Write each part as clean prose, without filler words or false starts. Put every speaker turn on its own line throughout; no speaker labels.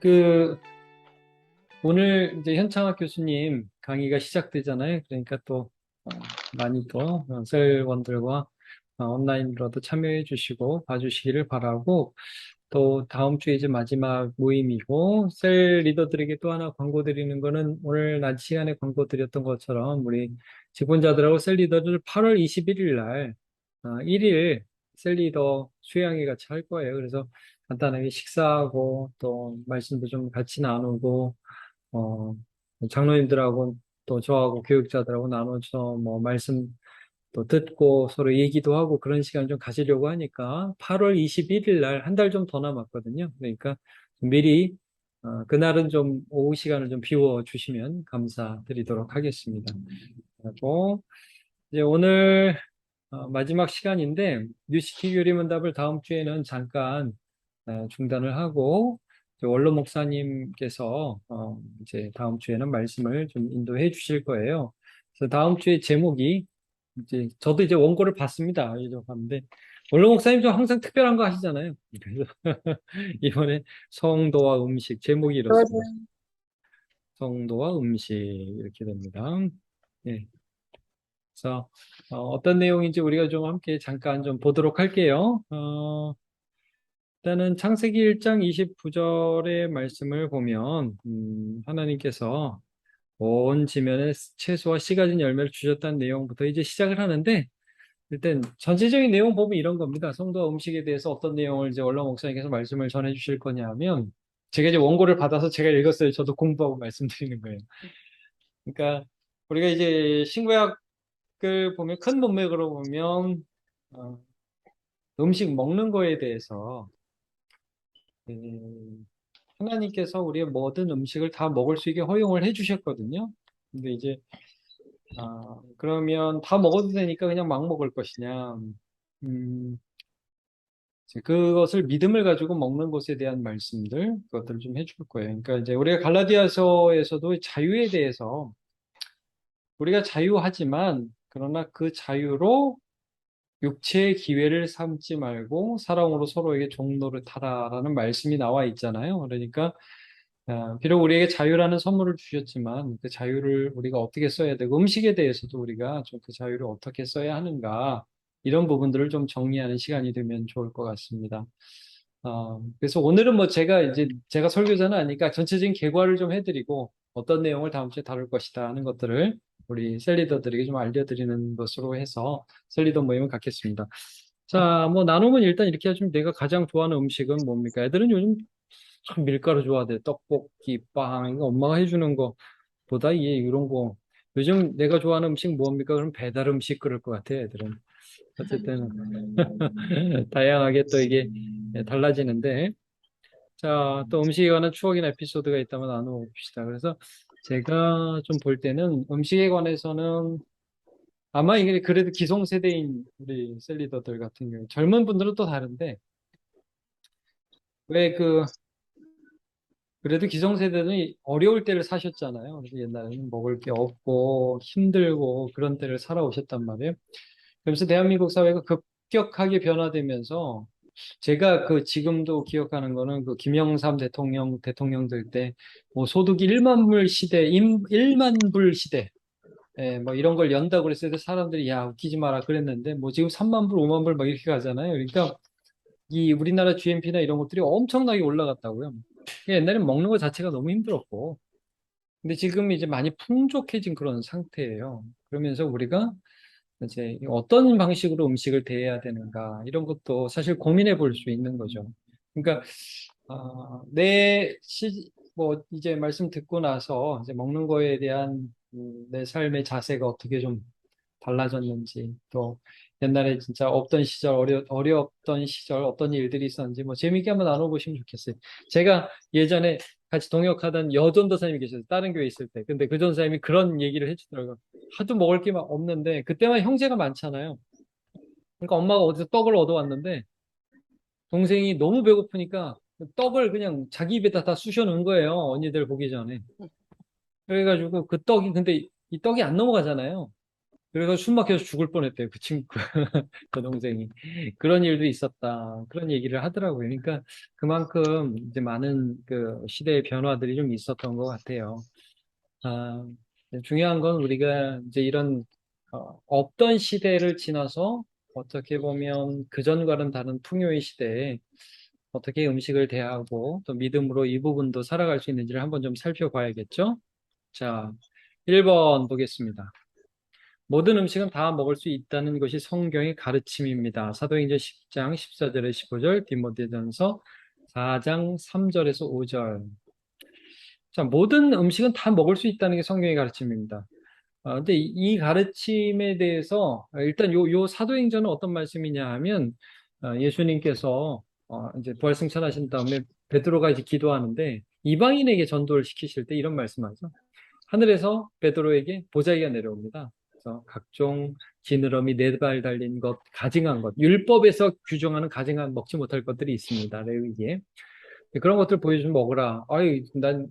그 오늘 이제 현창학 교수님 강의가 시작되잖아요. 그러니까 또 많이 또 셀원들과 온라인으로도 참여해 주시고 봐주시기를 바라고, 또 다음 주에 이제 마지막 모임이고, 셀 리더들에게 또 하나 광고 드리는 거는, 오늘 낮 시간에 광고 드렸던 것처럼 우리 직원자들하고 셀 리더를 8월 21일 날 1일 셀 리더 수양회 같이 할 거예요. 그래서 간단하게 식사하고 또 말씀도 좀 같이 나누고, 어, 장로님들하고 또 저하고 교육자들하고 나눠서 뭐 말씀 또 듣고 서로 얘기도 하고 그런 시간 좀 가지려고 하니까 8월 21일 날 한 달 좀 더 남았거든요. 그러니까 미리 그날은 좀 오후 시간을 좀 비워 주시면 감사드리도록 하겠습니다. 그리고 이제 오늘 마지막 시간인데, 뉴스티 교리문답을 다음 주에는 잠깐 중단을 하고, 이제 원로 목사님께서 이제 다음 주에는 말씀을 좀 인도해 주실 거예요. 그래서 다음 주에 제목이, 이제 저도 이제 원고를 봤습니다. 이제 봤는데 원로 목사님 좀 항상 특별한 거 하시잖아요. 그래서 이번에 성도와 음식, 제목이 이렇습니다.
맞아요.
성도와 음식, 이렇게 됩니다. 예. 그래서 떤 내용인지 우리가 좀 함께 잠깐 좀 보도록 할게요. 일단은 창세기 1장 29절의 말씀을 보면, 하나님께서 온 지면에 채소와 씨 가진 열매를 주셨다는 내용부터 이제 시작을 하는데, 일단 전체적인 내용 보면 이런 겁니다. 성도와 음식에 대해서 어떤 내용을 이제 원로 목사님께서 말씀을 전해 주실 거냐면, 제가 이제 원고를 받아서 제가 읽었어요. 저도 공부하고 말씀드리는 거예요. 그러니까 우리가 이제 신구약을 보면, 큰 문맥으로 보면 어, 음식 먹는 거에 대해서 하나님께서 우리의 모든 음식을 다 먹을 수 있게 허용을 해주셨거든요. 근데 이제 그러면 다 먹어도 되니까 그냥 막 먹을 것이냐? 음, 이제 그것을 믿음을 가지고 먹는 것에 대한 말씀들, 그것들을 좀 해줄 거예요. 그러니까 이제 우리가 갈라디아서에서도 자유에 대해서, 우리가 자유하지만 그러나 그 자유로 육체의 기회를 삼지 말고 사랑으로 서로에게 종로를 타라라는 말씀이 나와 있잖아요. 그러니까 비록 우리에게 자유라는 선물을 주셨지만 그 자유를 우리가 어떻게 써야 되고, 음식에 대해서도 우리가 좀 그 자유를 어떻게 써야 하는가, 이런 부분들을 좀 정리하는 시간이 되면 좋을 것 같습니다. 그래서 오늘은 뭐 제가 설교자는 아니까 전체적인 개괄을 좀 해드리고, 어떤 내용을 다음 주에 다룰 것이다 하는 것들을 우리 셀리더들에게 좀 알려드리는 것으로 해서 셀리더 모임을 갖겠습니다. 자, 뭐 나누면 일단 이렇게 하시면, 내가 가장 좋아하는 음식은 뭡니까? 애들은 요즘 참 밀가루 좋아하대. 떡볶이, 빵, 이거 엄마가 해주는 거보다 이런 거. 요즘 내가 좋아하는 음식 뭡니까? 그럼 배달 음식 그럴 것 같아, 애들은. 어쨌든 다양하게 또 이게 달라지는데, 자, 또 음식에 관한 추억이나 에피소드가 있다면 나눠봅시다. 그래서 제가 좀 볼 때는 음식에 관해서는 아마 이게 그래도 기성세대인 우리 셀리더들 같은 경우, 젊은 분들은 또 다른데, 왜 그래도 기성세대는 어려울 때를 사셨잖아요. 그래서 옛날에는 먹을 게 없고 힘들고 그런 때를 살아오셨단 말이에요. 그래서 대한민국 사회가 급격하게 변화되면서, 제가 지금도 기억하는 거는 김영삼 대통령들 때 뭐 소득이 1만 불 시대, 1만 불 시대, 뭐 이런 걸 연다고 그랬을 때 사람들이 야, 웃기지 마라 그랬는데, 뭐 지금 3만 불, 5만 불 막 이렇게 가잖아요. 그러니까 이 우리나라 GNP나 이런 것들이 엄청나게 올라갔다고요. 옛날엔 먹는 것 자체가 너무 힘들었고, 근데 지금 이제 많이 풍족해진 그런 상태예요. 그러면서 우리가 이제 어떤 방식으로 음식을 대해야 되는가, 이런 것도 사실 고민해 볼 수 있는 거죠. 그러니까 뭐 이제 말씀 듣고 나서 이제 먹는 거에 대한 내 삶의 자세가 어떻게 좀 달라졌는지, 또 옛날에 진짜 없던 시절, 어려웠던 시절 어떤 일들이 있었는지 뭐 재미있게 한번 나눠보시면 좋겠어요. 제가 예전에 같이 동역하던 여전도사님이 계셨어요. 다른 교회 있을 때. 근데 그 전도사님이 그런 얘기를 해주더라고요. 하도 먹을 게 막 없는데, 그때만 형제가 많잖아요. 그러니까 엄마가 어디서 떡을 얻어왔는데, 동생이 너무 배고프니까 떡을 그냥 자기 입에다 다 쑤셔 넣은 거예요. 언니들 보기 전에. 그래가지고 그 떡이, 근데 이 떡이 안 넘어가잖아요. 그래서 숨 막혀서 죽을 뻔했대요. 그 친구, 그 동생이. 그런 일도 있었다. 그런 얘기를 하더라고요. 그러니까 그만큼 이제 많은 그 시대의 변화들이 좀 있었던 것 같아요. 아, 중요한 건 우리가 이제 이런 없던 시대를 지나서 어떻게 보면 그전과는 다른 풍요의 시대에 어떻게 음식을 대하고 또 믿음으로 이 부분도 살아갈 수 있는지를 한번 좀 살펴봐야겠죠? 자, 1번 보겠습니다. 모든 음식은 다 먹을 수 있다는 것이 성경의 가르침입니다. 사도행전 10장 14절에 15절, 디모데전서 4장 3절에서 5절. 자, 모든 음식은 다 먹을 수 있다는 게 성경의 가르침입니다. 근데 이 가르침에 대해서 일단 요 사도행전은 어떤 말씀이냐 하면 예수님께서 이제 부활승천하신 다음에 베드로가 이제 기도하는데 이방인에게 전도를 시키실 때 이런 말씀하죠. 하늘에서 베드로에게 보자기가 내려옵니다. 그래서 각종 지느러미 네 발 달린 것, 가증한 것, 율법에서 규정하는 가증한 먹지 못할 것들이 있습니다. 레위기에. 그런 것들 보여주면 먹으라. 아이, 난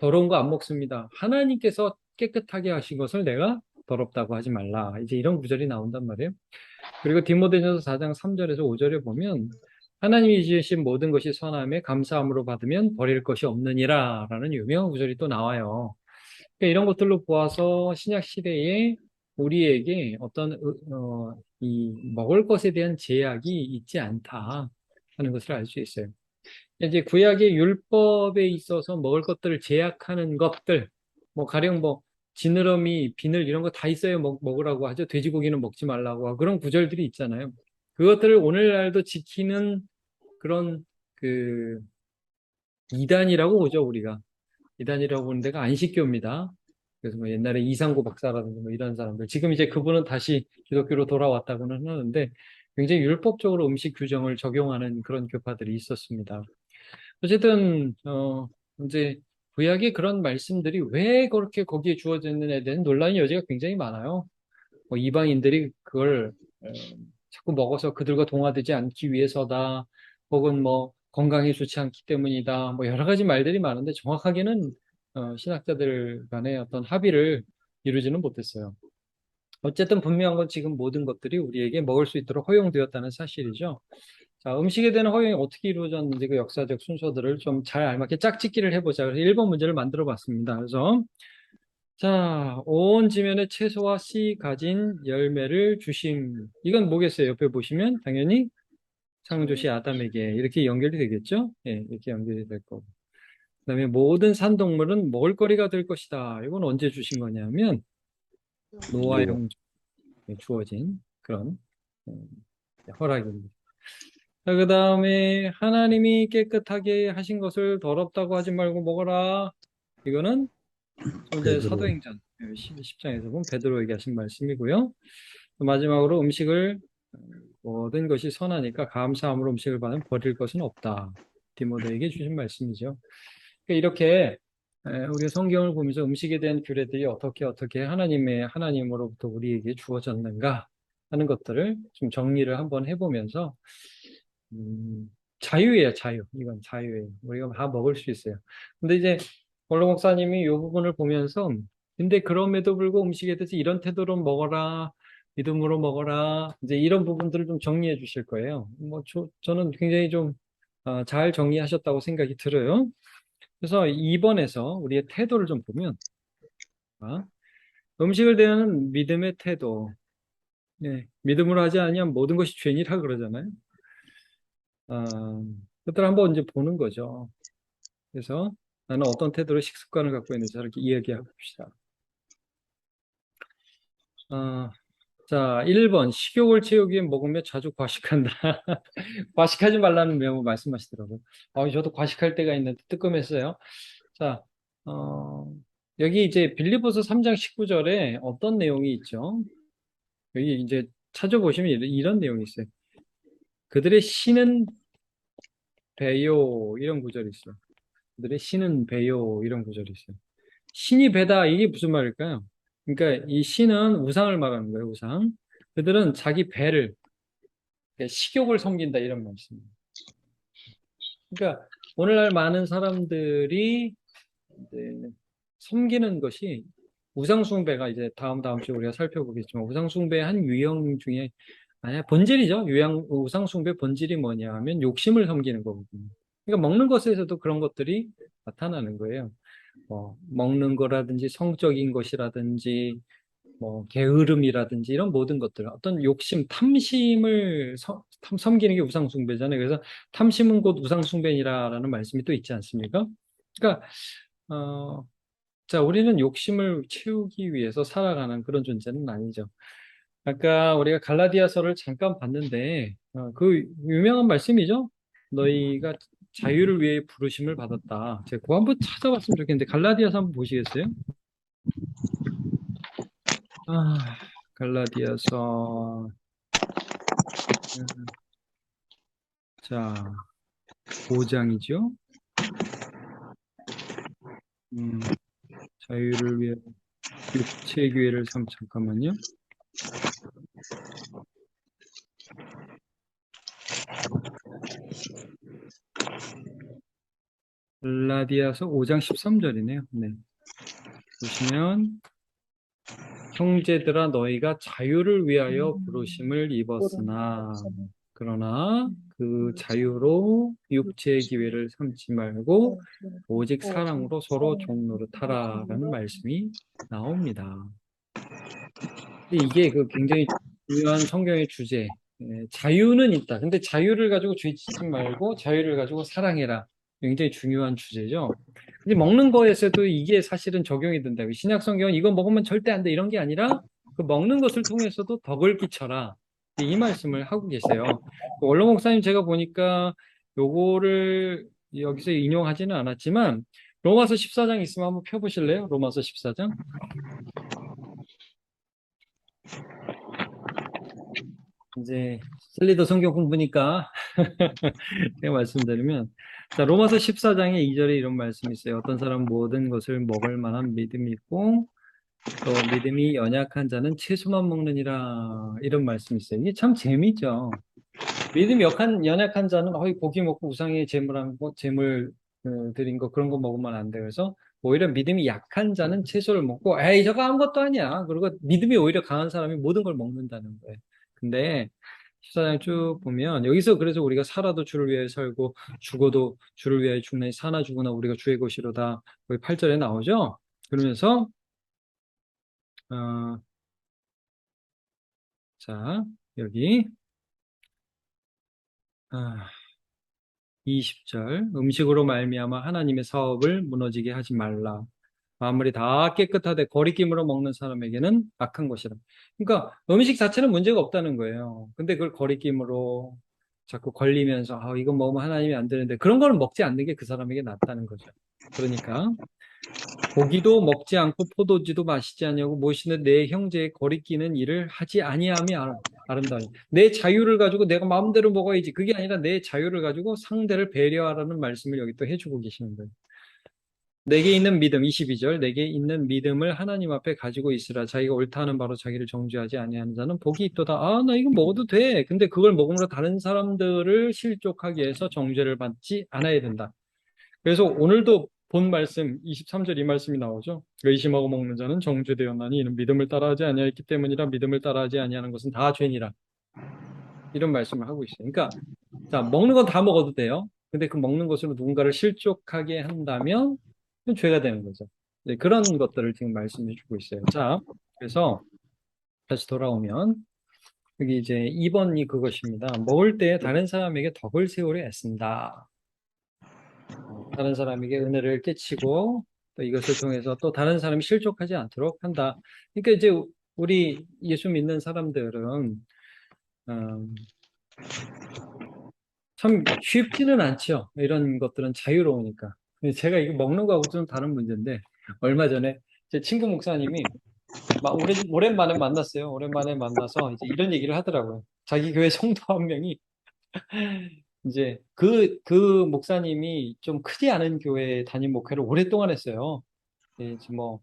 더러운 거 안 먹습니다. 하나님께서 깨끗하게 하신 것을 내가 더럽다고 하지 말라. 이제 이런 구절이 나온단 말이에요. 그리고 디모데전서 4장 3절에서 5절에 보면 하나님이 지으신 모든 것이 선함에 감사함으로 받으면 버릴 것이 없느니라 라는 유명한 구절이 또 나와요. 그러니까 이런 것들로 보아서 신약 시대에 우리에게 어떤 이 먹을 것에 대한 제약이 있지 않다 하는 것을 알 수 있어요. 이제 구약의 율법에 있어서 먹을 것들을 제약하는 것들, 뭐 가령 뭐 지느러미, 비늘 이런 거 다 있어야 먹으라고 하죠. 돼지고기는 먹지 말라고 하고 그런 구절들이 있잖아요. 그것들을 오늘날도 지키는 그런 그 이단이라고 보죠, 우리가. 이단이라고 보는 데가 안식교입니다. 그래서 뭐 옛날에 이상구 박사라든지 뭐 이런 사람들, 지금 이제 그분은 다시 기독교로 돌아왔다고는 하는데 굉장히 율법적으로 음식 규정을 적용하는 그런 교파들이 있었습니다. 어쨌든 이제 구약의 그런 말씀들이 왜 그렇게 거기에 주어졌느냐에 대한 논란의 여지가 굉장히 많아요. 뭐 이방인들이 그걸 자꾸 먹어서 그들과 동화되지 않기 위해서다. 혹은 뭐 건강에 좋지 않기 때문이다. 뭐 여러 가지 말들이 많은데 정확하게는 신학자들 간의 어떤 합의를 이루지는 못했어요. 어쨌든 분명한 건 지금 모든 것들이 우리에게 먹을 수 있도록 허용되었다는 사실이죠. 자, 음식에 대한 허용이 어떻게 이루어졌는지 그 역사적 순서들을 좀 잘 알맞게 짝짓기를 해보자. 그래서 1번 문제를 만들어 봤습니다. 그래서 자, 온 지면에 채소와 씨 가진 열매를 주심. 이건 뭐겠어요? 옆에 보시면 당연히 창조시 아담에게 이렇게 연결이 되겠죠? 예, 이렇게 연결이 될 거고. 그다음에 모든 산동물은 먹을거리가 될 것이다. 이건 언제 주신 거냐면 노아
노아.
형제에 주어진 그런 음, 허락입니다. 자, 그다음에 하나님이 깨끗하게 하신 것을 더럽다고 하지 말고 먹어라. 이거는 좀 전에
베드로.
사도행전 10장에서 본 베드로에게 하신 말씀이고요. 마지막으로 음식을 모든 것이 선하니까 감사함으로 음식을 받으면 버릴 것은 없다. 디모데에게 주신 말씀이죠. 그러니까 이렇게 우리 성경을 보면서 음식에 대한 규례들이 어떻게 하나님으로부터 우리에게 주어졌는가 하는 것들을 좀 정리를 한번 해보면서 자유예요, 자유. 이건 자유예요. 우리가 다 먹을 수 있어요. 근데 이제 원로 목사님이 이 부분을 보면서 근데 그럼에도 불구하고 음식에 대해서 이런 태도로 먹어라, 믿음으로 먹어라, 이제 이런 부분들을 좀 정리해 주실 거예요. 뭐 저는 굉장히 좀 잘 정리하셨다고 생각이 들어요. 그래서 2번에서 우리의 태도를 좀 보면 음식을 대하는 믿음의 태도. 네, 믿음으로 하지 아니하면 모든 것이 죄니라 그러잖아요. 그것들 한번 이제 보는 거죠. 그래서 나는 어떤 태도로 식습관을 갖고 있는지 이렇게 이야기해 봅시다. 어, 자, 1번 식욕을 채우기 위해 먹으며 자주 과식한다. 과식하지 말라는 명을 말씀하시더라고요. 저도 과식할 때가 있는데 뜨끔했어요. 자, 어, 여기 이제 빌립보서 3장 19절에 어떤 내용이 있죠? 여기 이제 찾아보시면 이런 내용이 있어요. 그들의 신은 배요 이런 구절이 있어요. 그들의 신은 배요 이런 구절이 있어요. 신이 배다 이게 무슨 말일까요? 그러니까 이 신은 우상을 말하는 거예요, 우상. 그들은 자기 배를 그러니까 식욕을 섬긴다 이런 말씀입니다. 그러니까 오늘날 많은 사람들이 이제 섬기는 것이 우상숭배가 이제 다음 주에 우리가 살펴보겠지만 우상숭배의 한 유형 중에 아니야 본질이죠. 우상숭배 본질이 뭐냐 하면 욕심을 섬기는 거거든요. 그러니까 먹는 것에서도 그런 것들이 나타나는 거예요. 먹는 거라든지 성적인 것이라든지 뭐 게으름이라든지 이런 모든 것들 어떤 욕심, 탐심을 섬기는 게 우상숭배잖아요. 그래서 탐심은 곧 우상숭배니라라는 말씀이 또 있지 않습니까? 그러니까 자, 우리는 욕심을 채우기 위해서 살아가는 그런 존재는 아니죠. 아까 우리가 갈라디아서를 잠깐 봤는데 그 유명한 말씀이죠. 너희가 자유를 위해 부르심을 받았다. 제가 그거 한번 찾아봤으면 좋겠는데 갈라디아서 한번 보시겠어요? 아, 갈라디아서 자 5장이죠. 자유를 위해 육체 기회를 잠깐만요. 갈라디아서 5장 13절이네요. 네. 보시면 형제들아 너희가 자유를 위하여 부르심을 입었으나 그러나 그 자유로 육체의 기회를 삼지 말고 오직 사랑으로 서로 종노릇하라라는 말씀이 나옵니다. 이게 그 굉장히 중요한 성경의 주제. 자유는 있다. 근데 자유를 가지고 죄짓지 말고 자유를 가지고 사랑해라. 굉장히 중요한 주제죠. 근데 먹는 거에서도 이게 사실은 적용이 된다. 신약 성경은 이거 먹으면 절대 안 돼. 이런 게 아니라 그 먹는 것을 통해서도 덕을 끼쳐라. 이 말씀을 하고 계세요. 원로 목사님 제가 보니까 요거를 여기서 인용하지는 않았지만 로마서 14장 있으면 한번 펴보실래요? 로마서 14장. 이제 슬리더 성경 공부니까 제가 말씀드리면 자 로마서 14장의 2절에 이런 말씀이 있어요. 어떤 사람은 모든 것을 먹을 만한 믿음이 있고 또 믿음이 연약한 자는 채소만 먹느니라 이런 말씀이 있어요. 이게 참 재미죠. 믿음이 연약한 자는 고기 먹고 우상의 제물 드린 거 그런 거 먹으면 안 돼. 그래서 오히려 믿음이 약한 자는 채소를 먹고 에이 저거 아무것도 아니야. 그리고 믿음이 오히려 강한 사람이 모든 걸 먹는다는 거예요. 근데 14장 쭉 보면 여기서 그래서 우리가 살아도 주를 위해 살고 죽어도 주를 위해 죽나니 사나 죽으나 우리가 주의 것이로다. 거기 8절에 나오죠. 그러면서 어, 자 여기 아, 20절 음식으로 말미암아 하나님의 사업을 무너지게 하지 말라. 아무리 다 깨끗하되 거리낌으로 먹는 사람에게는 악한 것이라. 그러니까 음식 자체는 문제가 없다는 거예요. 근데 그걸 거리낌으로 자꾸 걸리면서 이거 먹으면 하나님이 안 되는데 그런 거는 먹지 않는 게 그 사람에게 낫다는 거죠. 그러니까 고기도 먹지 않고 포도주도 마시지 아니하고 무엇이든 내 형제의 거리끼는 일을 하지 아니함이 아름다워. 내 자유를 가지고 내가 마음대로 먹어야지. 그게 아니라 내 자유를 가지고 상대를 배려하라는 말씀을 여기 또 해주고 계시는 거예요. 내게 있는 믿음, 22절, 내게 있는 믿음을 하나님 앞에 가지고 있으라. 자기가 옳다 하는 바로 자기를 정죄하지 아니하는 자는 복이 있도다. 나 이거 먹어도 돼. 근데 그걸 먹음으로 다른 사람들을 실족하게 해서 정죄를 받지 않아야 된다. 그래서 오늘도 본 말씀 23절 이 말씀이 나오죠. 의심하고 먹는 자는 정죄되었나니 이는 믿음을 따라하지 아니하였기 때문이라. 믿음을 따라하지 아니하는 것은 다 죄니라. 이런 말씀을 하고 있어요. 그러니까 자 먹는 건 다 먹어도 돼요. 근데 그 먹는 것으로 누군가를 실족하게 한다면 그건 죄가 되는 거죠. 네, 그런 것들을 지금 말씀해 주고 있어요. 자, 그래서 다시 돌아오면 여기 이제 2번이 그것입니다. 먹을 때 다른 사람에게 덕을 세우려 애쓴다. 다른 사람에게 은혜를 끼치고 또 이것을 통해서 또 다른 사람이 실족하지 않도록 한다. 그러니까 이제 우리 예수 믿는 사람들은 참 쉽지는 않죠. 이런 것들은 자유로우니까. 근데 제가 이거 먹는 거하고 좀 다른 문제인데 얼마 전에 제 친구 목사님이 막 오랜만에 만났어요. 오랜만에 만나서 이제 이런 얘기를 하더라고요. 자기 교회 성도 한 명이 이제 그 목사님이 좀 크지 않은 교회 담임 목회를 오랫동안 했어요. 예, 지금 뭐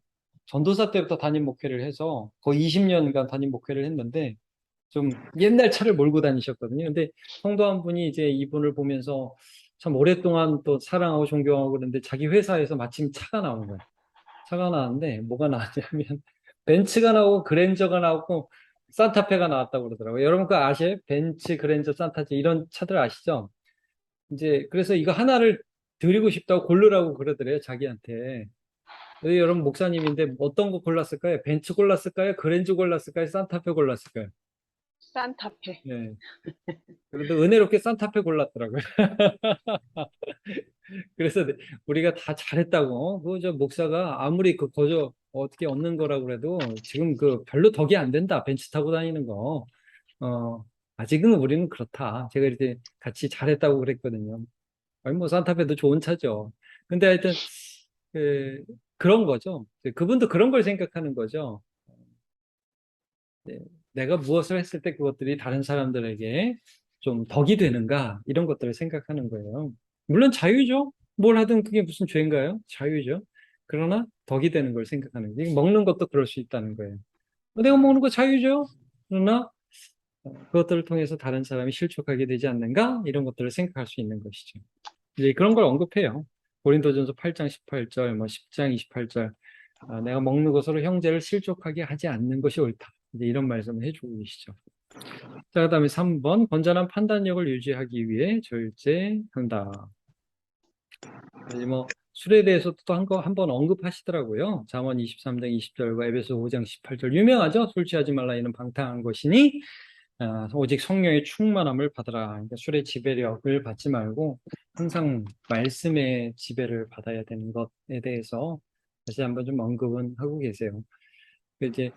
전도사 때부터 담임 목회를 해서 거의 20년간 담임 목회를 했는데 좀 옛날 차를 몰고 다니셨거든요. 근데 성도 한 분이 이제 이분을 보면서 참 오랫동안 또 사랑하고 존경하고 그러는데 자기 회사에서 마침 차가 나온 거예요. 차가 나왔는데 뭐가 나왔냐면 벤츠가 나오고 그랜저가 나오고 산타페가 나왔다고 그러더라고요. 여러분 그거 아세요? 벤츠, 그랜저, 산타페 이런 차들 아시죠? 이제 그래서 이거 하나를 드리고 싶다고 고르라고 그러더래요, 자기한테. 여러분 목사님인데 어떤 거 골랐을까요? 벤츠 골랐을까요? 그랜저 골랐을까요? 산타페 골랐을까요?
산타페.
네. 그래도 은혜롭게 산타페 골랐더라고요. 그래서 우리가 다 잘했다고. 그저 목사가 아무리 그 거저 어떻게 얻는 거라고 그래도 지금 그 별로 덕이 안 된다. 벤츠 타고 다니는 거. 아직은 우리는 그렇다. 제가 이렇게 같이 잘했다고 그랬거든요. 아니 뭐 산타페도 좋은 차죠. 근데 하여튼 그, 그런 거죠. 그분도 그런 걸 생각하는 거죠. 네, 내가 무엇을 했을 때 그것들이 다른 사람들에게 좀 덕이 되는가 이런 것들을 생각하는 거예요. 물론 자유죠. 뭘 하든 그게 무슨 죄인가요? 자유죠. 그러나 덕이 되는 걸 생각하는 거예요. 먹는 것도 그럴 수 있다는 거예요. 내가 먹는 거 자유죠. 그러나 그것들을 통해서 다른 사람이 실족하게 되지 않는가 이런 것들을 생각할 수 있는 것이죠. 이제 그런 걸 언급해요. 고린도전서 8장 18절, 뭐 10장 28절. 내가 먹는 것으로 형제를 실족하게 하지 않는 것이 옳다. 이제 이런 말씀을 해주고 계시죠. 자, 그다음에 3번 건전한 판단력을 유지하기 위해 절제한다. 이제 뭐 술에 대해서도 또 한번 언급하시더라고요. 잠언 23장 20절과 에베소 5장 18절 유명하죠. 술 취하지 말라 이는 방탕한 것이니 오직 성령의 충만함을 받으라. 그러니까 술의 지배력을 받지 말고 항상 말씀의 지배를 받아야 되는 것에 대해서 다시 한번 좀 언급은 하고 계세요. 그 이제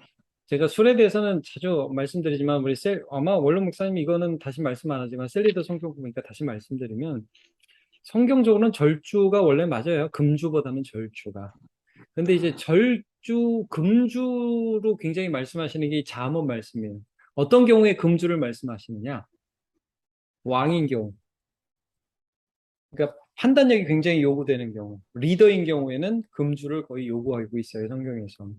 제가 술에 대해서는 자주 말씀드리지만 아마 원로 목사님이 이거는 다시 말씀 안 하지만 셀리더 성경 보니까 다시 말씀드리면 성경적으로는 절주가 원래 맞아요. 금주보다는 절주가. 근데 이제 금주로 굉장히 말씀하시는 게 잠언 말씀이에요. 어떤 경우에 금주를 말씀하시느냐? 왕인 경우. 그러니까 판단력이 굉장히 요구되는 경우. 리더인 경우에는 금주를 거의 요구하고 있어요, 성경에서.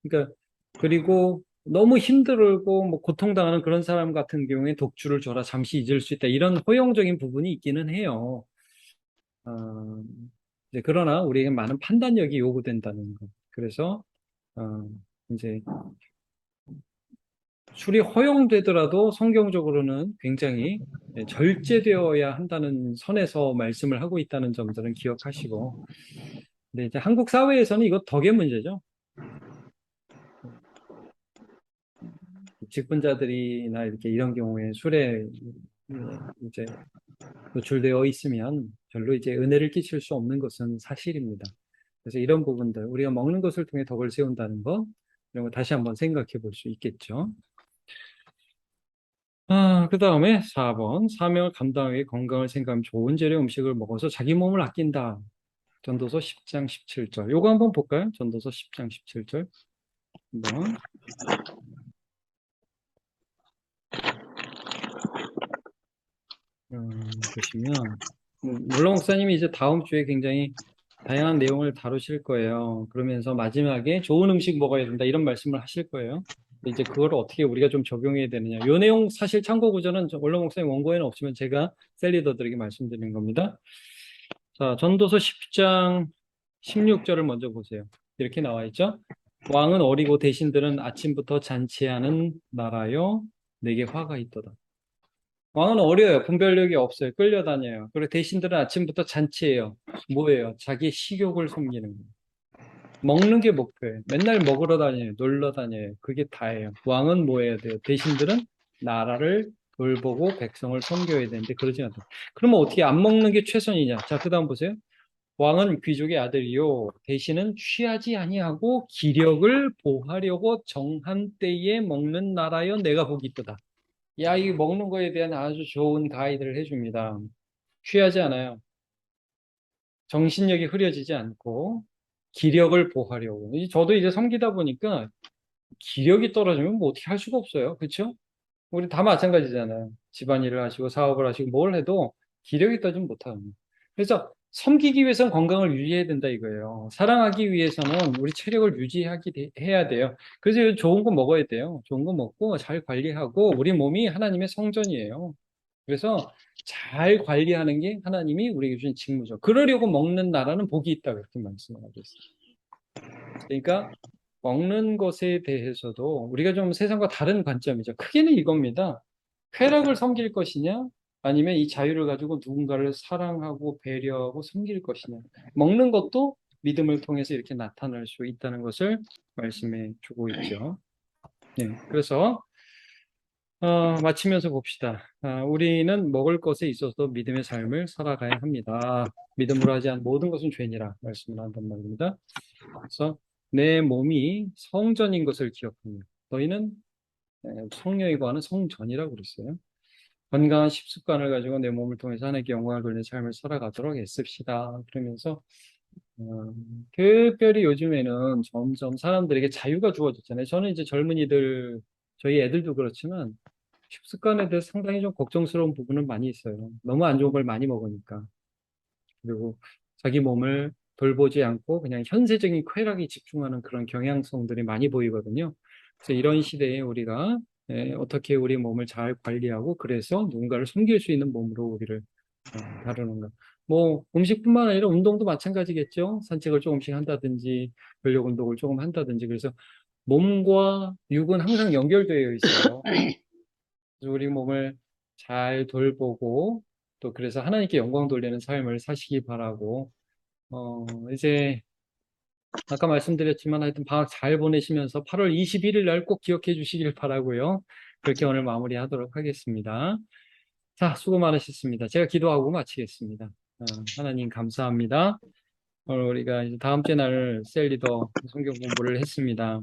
그러니까 그리고 너무 힘들고 뭐 고통당하는 그런 사람 같은 경우에 독주를 줘라 잠시 잊을 수 있다 이런 허용적인 부분이 있기는 해요. 어, 이제 그러나 우리에게 많은 판단력이 요구된다는 것. 그래서 어, 이제 술이 허용되더라도 성경적으로는 굉장히 절제되어야 한다는 선에서 말씀을 하고 있다는 점들은 기억하시고, 근데 이제 한국 사회에서는 이거 덕의 문제죠. 직분자들이나 이렇게 이런 경우에 술에 이제 노출되어 있으면 별로 이제 은혜를 끼칠 수 없는 것은 사실입니다. 그래서 이런 부분들, 우리가 먹는 것을 통해 덕을 세운다는 것, 이런 거 다시 한번 생각해 볼 수 있겠죠. 그 다음에 4번. 사명을 감당하기 위해 건강을 생각하면 좋은 재료 음식을 먹어서 자기 몸을 아낀다. 전도서 10장 17절. 요거 한번 볼까요? 전도서 10장 17절. 한번 보시면 물론 목사님이 이제 다음 주에 굉장히 다양한 내용을 다루실 거예요. 그러면서 마지막에 좋은 음식 먹어야 된다 이런 말씀을 하실 거예요. 이제 그걸 어떻게 우리가 좀 적용해야 되느냐. 요 내용 사실 참고 구절은 원로 목사님 원고에는 없지만 제가 셀리더들에게 말씀드리는 겁니다. 자, 전도서 10장 16절을 먼저 보세요. 이렇게 나와 있죠. 왕은 어리고 대신들은 아침부터 잔치하는 나라요. 내게 화가 있도다. 왕은 어려요. 분별력이 없어요. 끌려다녀요. 그리고 대신들은 아침부터 잔치해요. 뭐예요? 자기 식욕을 섬기는 거예요. 먹는 게 목표예요. 맨날 먹으러 다녀요. 놀러 다녀요. 그게 다예요. 왕은 뭐 해야 돼요? 대신들은 나라를 돌보고 백성을 섬겨야 되는데 그러지 않다. 그러면 어떻게 안 먹는 게 최선이냐? 자, 그 다음 보세요. 왕은 귀족의 아들이요. 대신은 취하지 아니하고 기력을 보하려고 정한 때에 먹는 나라여 내가 보기 있도다. 야, 이 먹는 거에 대한 아주 좋은 가이드를 해줍니다. 취하지 않아요. 정신력이 흐려지지 않고 기력을 보하려고. 저도 이제 섬기다 보니까 기력이 떨어지면 뭐 어떻게 할 수가 없어요. 그렇죠? 우리 다 마찬가지잖아요. 집안일을 하시고 사업을 하시고 뭘 해도 기력이 떨어지면 못하는. 그래서 섬기기 위해서는 건강을 유지해야 된다 이거예요. 사랑하기 위해서는 우리 체력을 해야 돼요. 그래서 좋은 거 먹어야 돼요. 좋은 거 먹고 잘 관리하고 우리 몸이 하나님의 성전이에요. 그래서 잘 관리하는 게 하나님이 우리에게 주신 직무죠. 그러려고 먹는 나라는 복이 있다 그렇게 말씀을 하고 있어요. 그러니까 먹는 것에 대해서도 우리가 좀 세상과 다른 관점이죠. 크게는 이겁니다. 쾌락을 섬길 것이냐, 아니면 이 자유를 가지고 누군가를 사랑하고 배려하고 섬길 것이냐. 먹는 것도 믿음을 통해서 이렇게 나타날 수 있다는 것을 말씀해 주고 있죠. 네, 그래서 마치면서 봅시다. 우리는 먹을 것에 있어서 믿음의 삶을 살아가야 합니다. 믿음으로 하지 않은 모든 것은 죄니라 말씀을 한단 말입니다. 그래서 내 몸이 성전인 것을 기억하며 너희는 성령이 거하는 성전이라고 그랬어요. 건강한 식습관을 가지고 내 몸을 통해서 하나님께 영광을 돌리는 삶을 살아가도록 애씁시다. 그러면서 어, 특별히 요즘에는 점점 사람들에게 자유가 주어졌잖아요. 저는 이제 젊은이들, 저희 애들도 그렇지만 식습관에 대해서 상당히 좀 걱정스러운 부분은 많이 있어요. 너무 안 좋은 걸 많이 먹으니까. 그리고 자기 몸을 돌보지 않고 그냥 현세적인 쾌락에 집중하는 그런 경향성들이 많이 보이거든요. 그래서 이런 시대에 우리가 어떻게 우리 몸을 잘 관리하고 그래서 누군가를 섬길 수 있는 몸으로 우리를 다루는가. 뭐 음식뿐만 아니라 운동도 마찬가지겠죠. 산책을 조금씩 한다든지 근력 운동을 조금 한다든지 그래서 몸과 육은 항상 연결되어 있어요. 그래서 우리 몸을 잘 돌보고 또 그래서 하나님께 영광 돌리는 삶을 사시기 바라고 이제 아까 말씀드렸지만 하여튼 방학 잘 보내시면서 8월 21일 날 꼭 기억해 주시길 바라고요. 그렇게 오늘 마무리하도록 하겠습니다. 자, 수고 많으셨습니다. 제가 기도하고 마치겠습니다. 하나님 감사합니다. 오늘 우리가 이제 다음 주 날 셀리더 성경 공부를 했습니다.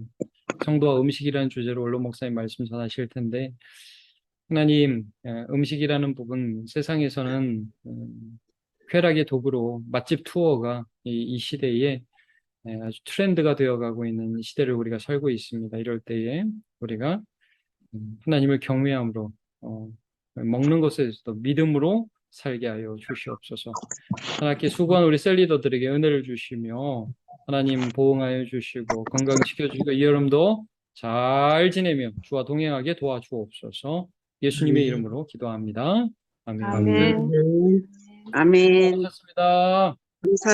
성도와 음식이라는 주제로 원로 목사님 말씀 전하실 텐데 하나님 음식이라는 부분 세상에서는 쾌락의 도구로 맛집 투어가 이 시대에 아주 트렌드가 되어가고 있는 시대를 우리가 살고 있습니다. 이럴 때에 우리가 하나님을 경외함으로 먹는 것에서도 믿음으로 살게 하여 주시옵소서. 하나님께 수고한 우리 셀리더들에게 은혜를 주시며 하나님 보응하여 주시고 건강시켜 주시고 이 여름도 잘 지내며 주와 동행하게 도와주옵소서. 예수님의
아멘.
이름으로 기도합니다. 아멘.
아멘.
아멘. 아멘.
수고하셨습니다.
감사